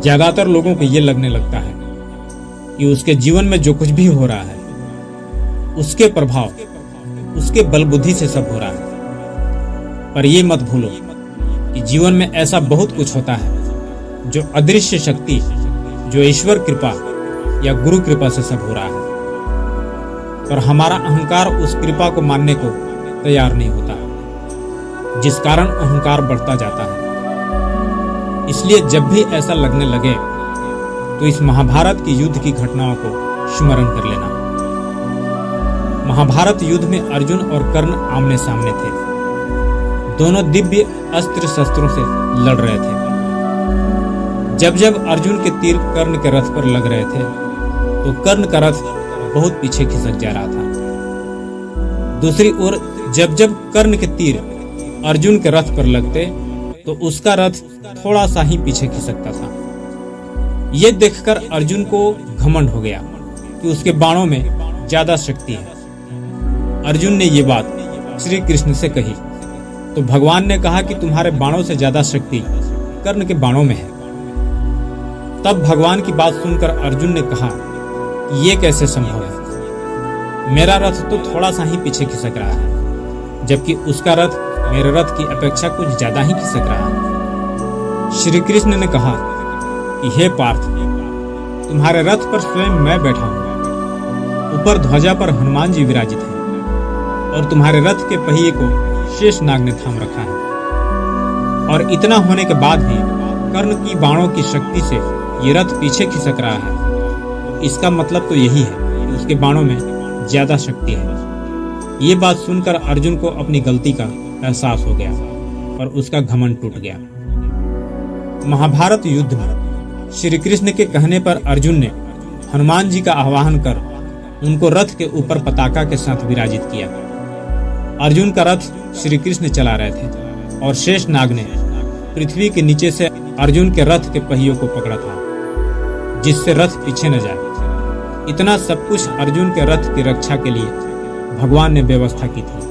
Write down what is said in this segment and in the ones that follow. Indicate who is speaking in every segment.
Speaker 1: ज्यादातर लोगों को ये लगने लगता है कि उसके जीवन में जो कुछ भी हो रहा है उसके प्रभाव उसके बल बुद्धि से सब हो रहा है। पर ये मत भूलो कि जीवन में ऐसा बहुत कुछ होता है जो अदृश्य शक्ति, जो ईश्वर कृपा या गुरु कृपा से सब हो रहा है। पर हमारा अहंकार उस कृपा को मानने को तैयार नहीं होता, जिस कारण अहंकार बढ़ता जाता है। इसलिए जब भी ऐसा लगने लगे तो इस महाभारत की युद्ध की घटनाओं को स्मरण कर लेना। महाभारत युद्ध में अर्जुन और कर्ण आमने सामने थे। दोनों दिव्य अस्त्र शस्त्रों से लड़ रहे थे। जब जब अर्जुन के तीर कर्ण के रथ पर लग रहे थे तो कर्ण का रथ बहुत पीछे खिसक जा रहा था। दूसरी ओर जब जब कर्ण के तीर अर्जुन के रथ पर लगते तो उसका रथ थोड़ा सा ही पीछे खिसकता था। ये देखकर अर्जुन को घमंड हो गया कि उसके बाणों में ज्यादा शक्ति है। अर्जुन ने ये बात श्री कृष्ण से कही तो भगवान ने कहा कि तुम्हारे बाणों से ज्यादा शक्ति कर्ण के बाणों में है। तब भगवान की बात सुनकर अर्जुन ने कहा कि ये कैसे संभव है? मेरा रथ तो थोड़ा सा ही पीछे खिसक रहा है, जबकि उसका रथ मेरे रथ की अपेक्षा कुछ ज्यादा ही खिसक रहा है। श्री कृष्ण ने कहा कि हे पार्थ, तुम्हारे रथ पर स्वयं मैं बैठा हूं। ऊपर ध्वजा पर हनुमान जी विराजित हैं और तुम्हारे रथ के पहिए को शेषनाग ने थाम रखा है। और इतना होने के बाद भी कर्ण की बाणों की शक्ति से ये रथ पीछे खिसक रहा है। तो इसका मतलब तो यही है कि उसके बाणों में ज्यादा शक्ति है। ये बात सुनकर अर्जुन को अपनी गलती का एहसास हो गया और उसका घमंड टूट गया। महाभारत युद्ध में श्री कृष्ण के कहने पर अर्जुन ने हनुमान जी का आह्वान कर उनको रथ के ऊपर पताका के साथ विराजित किया। अर्जुन का रथ श्री कृष्ण चला रहे थे और शेषनाग ने पृथ्वी के नीचे से अर्जुन के रथ के पहियों को पकड़ा था, जिससे रथ पीछे न जाए। इतना सब कुछ अर्जुन के रथ की रक्षा के लिए भगवान ने व्यवस्था की थी।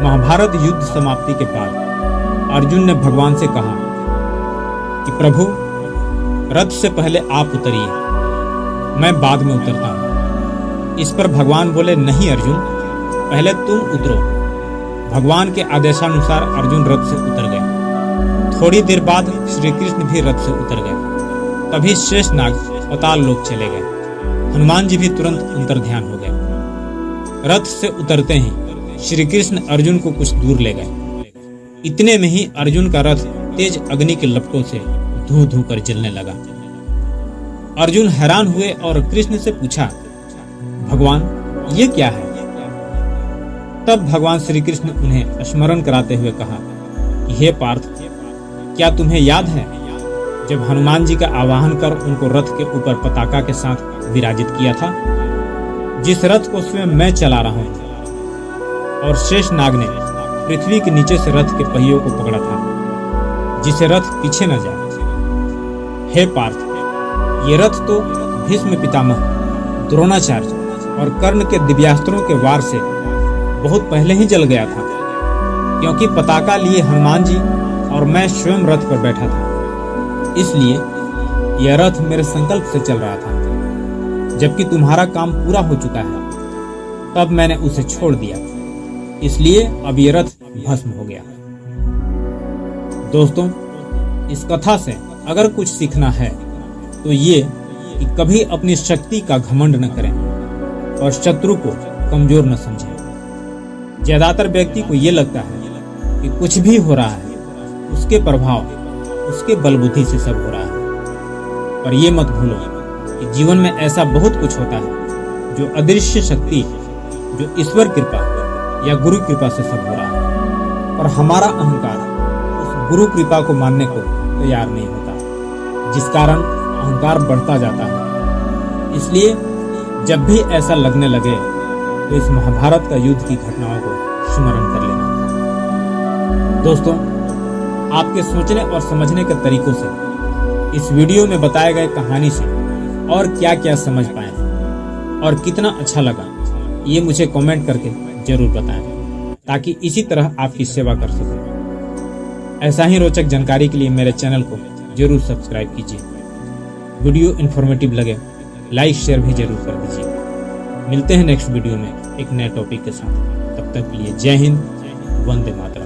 Speaker 1: महाभारत युद्ध समाप्ति के बाद अर्जुन ने भगवान से कहा कि प्रभु, रथ से पहले आप उतरिए, मैं बाद में उतरता हूं। इस पर भगवान बोले, नहीं अर्जुन, पहले तुम उतरो। भगवान के आदेशानुसार अर्जुन रथ से उतर गए। थोड़ी देर बाद श्री कृष्ण भी रथ से उतर गए। तभी शेषनाग पाताल लोक चले गए। हनुमान जी भी तुरंत अंतर्ध्यान हो गए। रथ से उतरते ही श्री कृष्ण अर्जुन को कुछ दूर ले गए। इतने में ही अर्जुन का रथ तेज अग्नि के लपटों से धू धू कर जलने लगा। अर्जुन हैरान हुए और कृष्ण से पूछा, भगवान ये क्या है? तब भगवान श्री कृष्ण उन्हें स्मरण कराते हुए कहा कि हे पार्थ, क्या तुम्हें याद है जब हनुमान जी का आवाहन कर उनको रथ के ऊपर पताका के साथ विराजित किया था? जिस रथ को स्वयं मैं चला रहा हूं और शेषनाग ने पृथ्वी के नीचे से रथ के पहियों को पकड़ा था, जिसे रथ पीछे न जाए। हे पार्थ, ये रथ तो भीष्म पितामह, द्रोणाचार्य और कर्ण के दिव्यास्त्रों के वार से बहुत पहले ही जल गया था, क्योंकि पताका लिए हनुमान जी और मैं स्वयं रथ पर बैठा था। इसलिए यह रथ मेरे संकल्प से चल रहा था। जबकि तुम्हारा काम पूरा हो चुका है, तब मैंने उसे छोड़ दिया, इसलिए अब यह रथ भस्म हो गया। दोस्तों, इस कथा से अगर कुछ सीखना है तो ये कि कभी अपनी शक्ति का घमंड न करें और शत्रु को कमजोर न समझें। ज्यादातर व्यक्ति को ये लगता है कि कुछ भी हो रहा है उसके प्रभाव उसके बल बुद्धि से सब हो रहा है। पर ये मत भूलो कि जीवन में ऐसा बहुत कुछ होता है जो अदृश्य शक्ति, जो ईश्वर कृपा या गुरु कृपा से सब हो रहा है। और हमारा अहंकार उस गुरु कृपा को मानने को तैयार नहीं होता, जिस कारण अहंकार बढ़ता जाता है। इसलिए जब भी ऐसा लगने लगे तो इस महाभारत का युद्ध की घटनाओं को स्मरण कर लेना। दोस्तों, आपके सोचने और समझने के तरीकों से इस वीडियो में बताए गए कहानी से और क्या क्या समझ पाए हैं और कितना अच्छा लगा, ये मुझे कमेंट करके जरूर बताएं, ताकि इसी तरह आपकी सेवा कर सकूं। ऐसा ही रोचक जानकारी के लिए मेरे चैनल को जरूर सब्सक्राइब कीजिए। वीडियो इन्फॉर्मेटिव लगे लाइक शेयर भी जरूर कर दीजिए। मिलते हैं नेक्स्ट वीडियो में एक नए टॉपिक के साथ। तब तक के लिए जय हिंद, वंदे मातरम।